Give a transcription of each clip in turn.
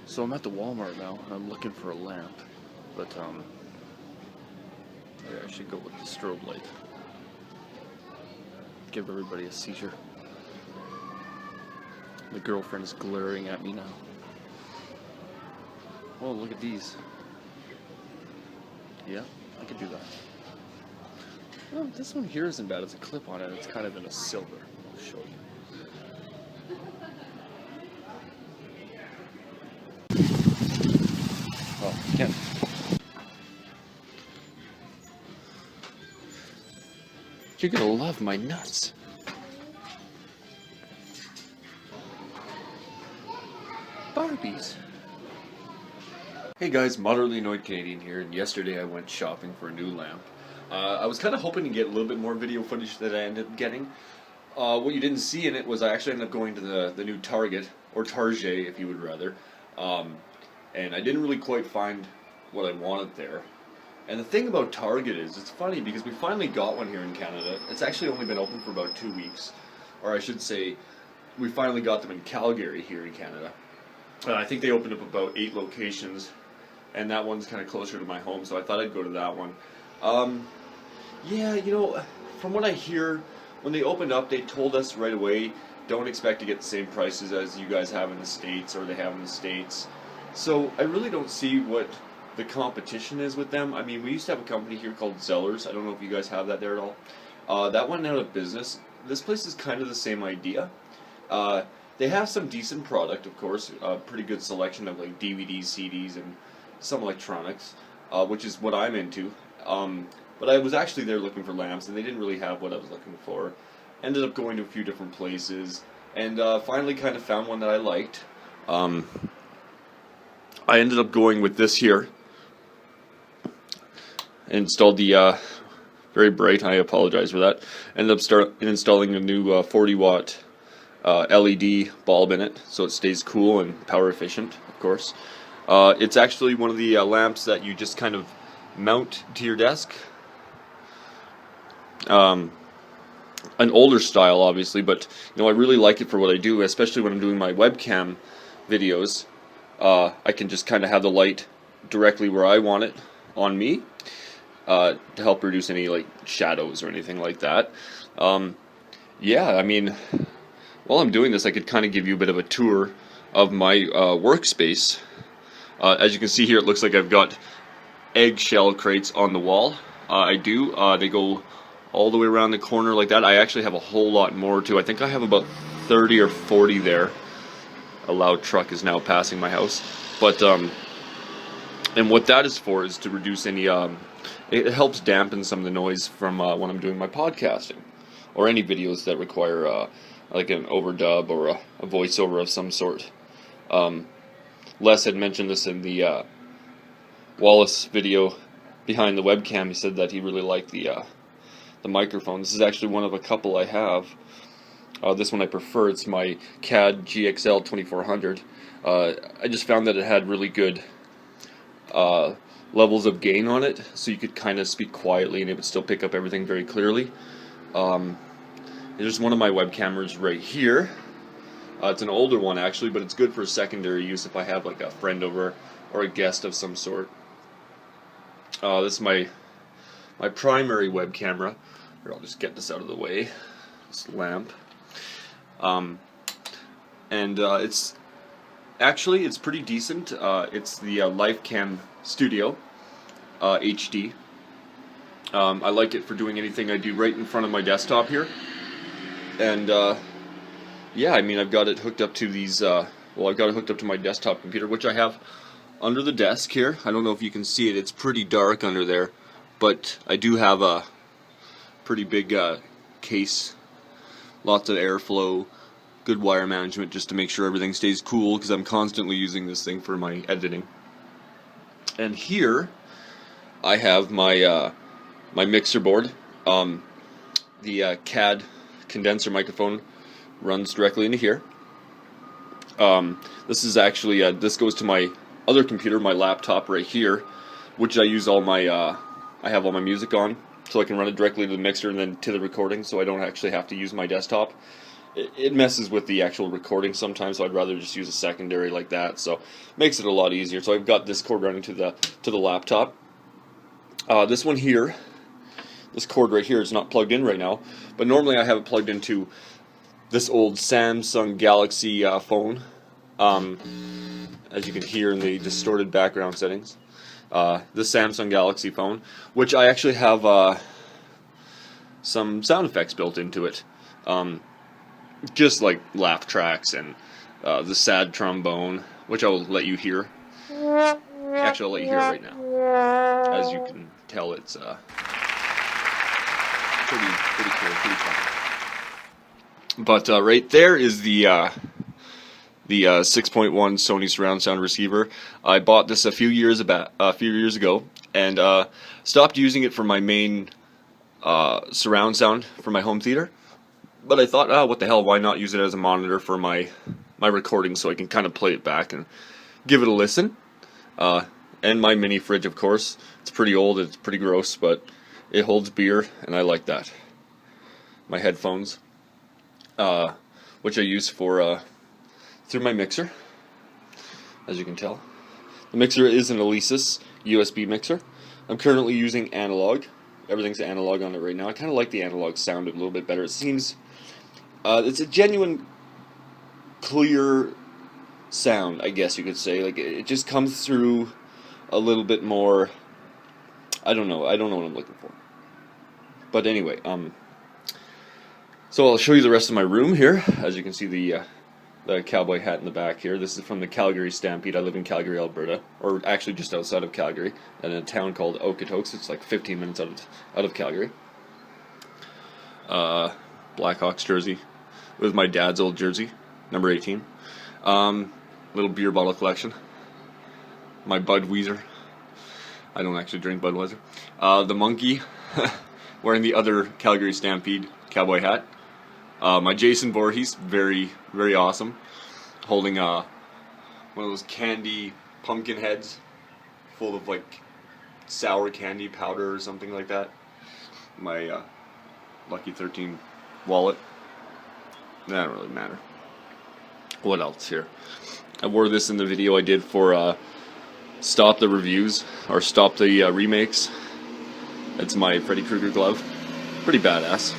So I'm at the Walmart now, and I'm looking for a lamp, but yeah, I should go with the strobe light. Give everybody a seizure. The girlfriend is glaring at me now. Oh, look at these. Yeah, I could do that. Oh, this one here isn't bad. It's a clip on it. It's kind of in a silver. I'll show you. Oh, can't. You're gonna love my nuts. Barbies. Hey guys, Moderately Annoyed Canadian here, and yesterday I went shopping for a new lamp. I was kind of hoping to get a little bit more video footage that I ended up getting. What you didn't see in it was I actually ended up going to the new Target, or Target if you would rather, and I didn't really quite find what I wanted there. And the thing about Target is, it's funny because we finally got one here in Canada. It's actually only been open for about 2 weeks, or I should say, we finally got them in Calgary here in Canada. I think they opened up about 8 locations, and that one's kind of closer to my home, so I thought I'd go to that one. Yeah, you know, from what I hear, when they opened up, they told us right away, don't expect to get the same prices as you guys have in the States, or they have in the States. So I really don't see what the competition is with them. I mean, we used to have a company here called Zellers. I don't know if you guys have that there at all. That went out of business. This place is kind of the same idea. They have some decent product, of course, a pretty good selection of like DVDs, CDs, and some electronics, which is what I'm into. But I was actually there looking for lamps, and they didn't really have what I was looking for. Ended up going to a few different places, and finally kind of found one that I liked. I ended up going with this here. Installed the, very bright, I apologize for that. Ended up installing a new 40 watt LED bulb in it, so it stays cool and power efficient, of course. It's actually one of the lamps that you just kind of mount to your desk. An older style, obviously, but you know, I really like it for what I do, especially when I'm doing my webcam videos. I can just kind of have the light directly where I want it on me, to help reduce any like shadows or anything like that. Yeah, I mean, while I'm doing this, I could kind of give you a bit of a tour of my workspace. As you can see here, it looks like I've got eggshell crates on the wall. I do. They go all the way around the corner like that. I actually have a whole lot more too. I think I have about 30 or 40 there. A loud truck is now passing my house. But, and what that is for is to reduce any, it helps dampen some of the noise from when I'm doing my podcasting. Or any videos that require like an overdub or a voiceover of some sort. Les had mentioned this in the Wallace video behind the webcam. He said that he really liked the microphone. This is actually one of a couple I have. This one I prefer. It's my CAD GXL 2400. I just found that it had really good levels of gain on it, so you could kind of speak quietly and it would still pick up everything very clearly. There's one of my web cameras right here. It's an older one actually, but it's good for secondary use if I have like a friend over or a guest of some sort. This is my primary web camera. Here, I'll just get this out of the way. This lamp. It's actually, it's pretty decent. It's the LifeCam Studio HD. I like it for doing anything I do right in front of my desktop here. And yeah, I mean, I've got it hooked up to these, well, I've got it hooked up to my desktop computer, which I have under the desk here. I don't know if you can see it, it's pretty dark under there, but I do have a pretty big case, lots of airflow, good wire management just to make sure everything stays cool, because I'm constantly using this thing for my editing. And here I have my my mixer board. The CAD condenser microphone runs directly into here. This is actually this goes to my other computer, my laptop right here, which I use all my I have all my music on, so I can run it directly to the mixer and then to the recording, so I don't actually have to use my desktop. it messes with the actual recording sometimes, so I'd rather just use a secondary like that. So makes it a lot easier. So I've got this cord running to the laptop. This one here, this cord right here is not plugged in right now, but normally I have it plugged into this old Samsung Galaxy phone. As you can hear in the distorted background settings, the Samsung Galaxy phone, which I actually have some sound effects built into it. Just like laugh tracks and the sad trombone, which I'll let you hear. Actually, I'll let you hear it right now. As you can tell, it's pretty cool, pretty fun. But right there is the 6.1 Sony surround sound receiver. I bought this a few years ago, and stopped using it for my main surround sound for my home theater. But I thought, oh, what the hell, why not use it as a monitor for my recording, so I can kind of play it back and give it a listen. And my mini fridge, of course. It's pretty old, it's pretty gross, but it holds beer, and I like that. My headphones, which I use for through my mixer, as you can tell. The mixer is an Alesis USB mixer. I'm currently using analog. Everything's analog on it right now. I kind of like the analog sound a little bit better. It seems it's a genuine, clear sound, I guess you could say. Like, it just comes through a little bit more. I don't know what I'm looking for. But anyway, so I'll show you the rest of my room here. As you can see, the cowboy hat in the back here. This is from the Calgary Stampede. I live in Calgary, Alberta, or actually just outside of Calgary, in a town called Okotoks. It's like 15 minutes out of Calgary. Blackhawks jersey. It was my dad's old jersey, number 18. Little beer bottle collection. My Budweiser. I don't actually drink Budweiser. The monkey, wearing the other Calgary Stampede cowboy hat. My Jason Voorhees, very, very awesome, holding one of those candy pumpkin heads full of like sour candy powder or something like that. My Lucky 13 wallet. That don't really matter. What else here? I wore this in the video I did for Stop the Reviews, or Stop the Remakes. It's my Freddy Krueger glove. Pretty badass.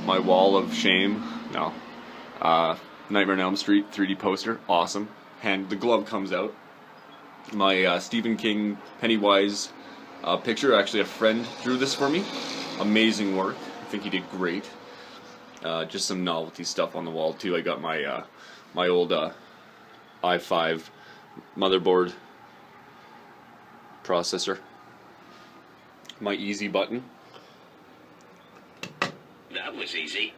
My Wall of Shame, no. Nightmare on Elm Street 3D poster, awesome. And the glove comes out. My Stephen King Pennywise picture, actually a friend drew this for me. Amazing work, I think he did great. Just some novelty stuff on the wall too. I got my my old i5 motherboard processor. My easy button. That was easy.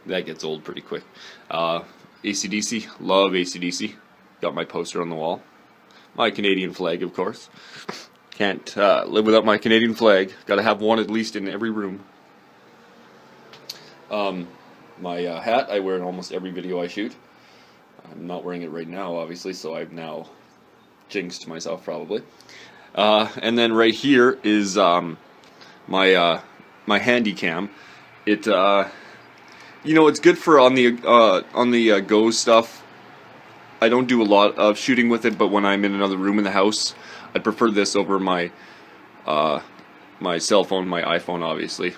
That gets old pretty quick. AC/DC, love AC/DC. Got my poster on the wall. My Canadian flag, of course. Can't live without my Canadian flag. Gotta have one at least in every room. My hat I wear in almost every video I shoot. I'm not wearing it right now, obviously, so I've now jinxed myself probably. And then right here is my handy cam. It it's good for on the go stuff. I don't do a lot of shooting with it, but when I'm in another room in the house, I'd prefer this over my my cell phone, my iPhone, obviously.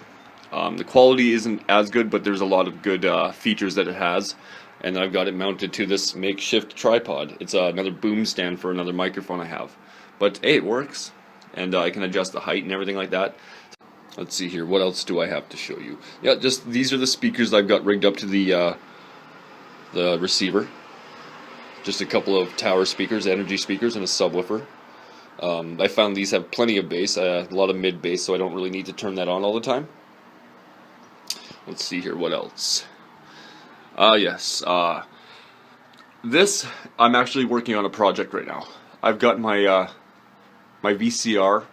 The quality isn't as good, but there's a lot of good features that it has. And I've got it mounted to this makeshift tripod. It's another boom stand for another microphone I have. But hey, it works. And I can adjust the height and everything like that. Let's see here, what else do I have to show you? Yeah, just these are the speakers I've got rigged up to the receiver. Just a couple of tower speakers, energy speakers, and a subwoofer. I found these have plenty of bass, a lot of mid bass, so I don't really need to turn that on all the time. Let's see here, what else? Yes, this, I'm actually working on a project right now. I've got my my VCR,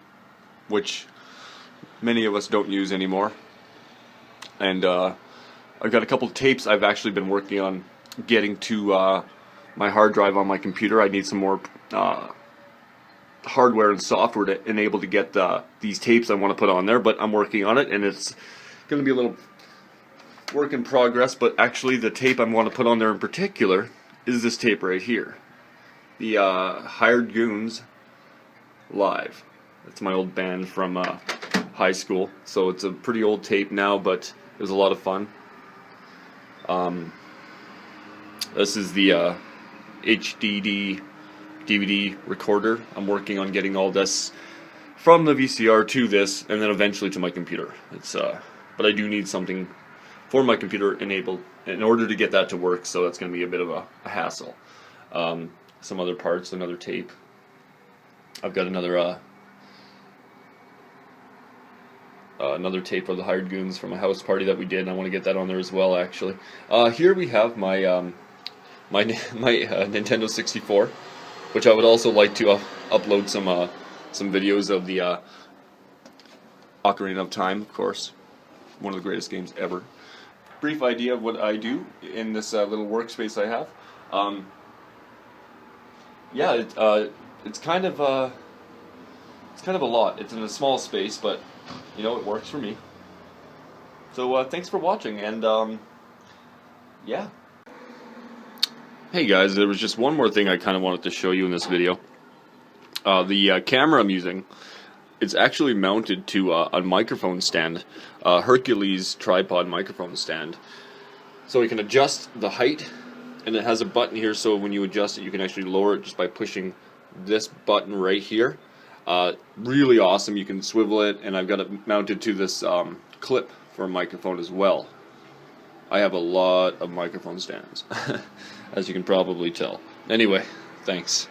which many of us don't use anymore, and I've got a couple of tapes I've actually been working on getting to my hard drive on my computer. I need some more hardware and software to enable to get these tapes I want to put on there, but I'm working on it, and it's going to be a little work in progress, but actually the tape I want to put on there in particular is this tape right here. The Hired Goons Live. That's my old band from high school, so it's a pretty old tape now, but it was a lot of fun. This is the HDD DVD recorder. I'm working on getting all this from the VCR to this, and then eventually to my computer. It's but I do need something for my computer enabled in order to get that to work, so that's going to be a bit of a hassle. Some other parts, another tape. I've got another tape of the Hired Goons from a house party that we did, and I want to get that on there as well. Actually, here we have my my Nintendo 64, which I would also like to upload some videos of the Ocarina of Time, of course, one of the greatest games ever. Brief idea of what I do in this little workspace I have. Yeah, it's kind of a lot. It's in a small space, but you know, it works for me. So thanks for watching, and yeah. Hey guys, there was just one more thing I kind of wanted to show you in this video. The camera I'm using, it's actually mounted to a microphone stand, Hercules tripod microphone stand. So you can adjust the height, and it has a button here, so when you adjust it you can actually lower it just by pushing this button right here. Really awesome. You can swivel it, and I've got it mounted to this clip for a microphone as well. I have a lot of microphone stands, as you can probably tell. Anyway, thanks.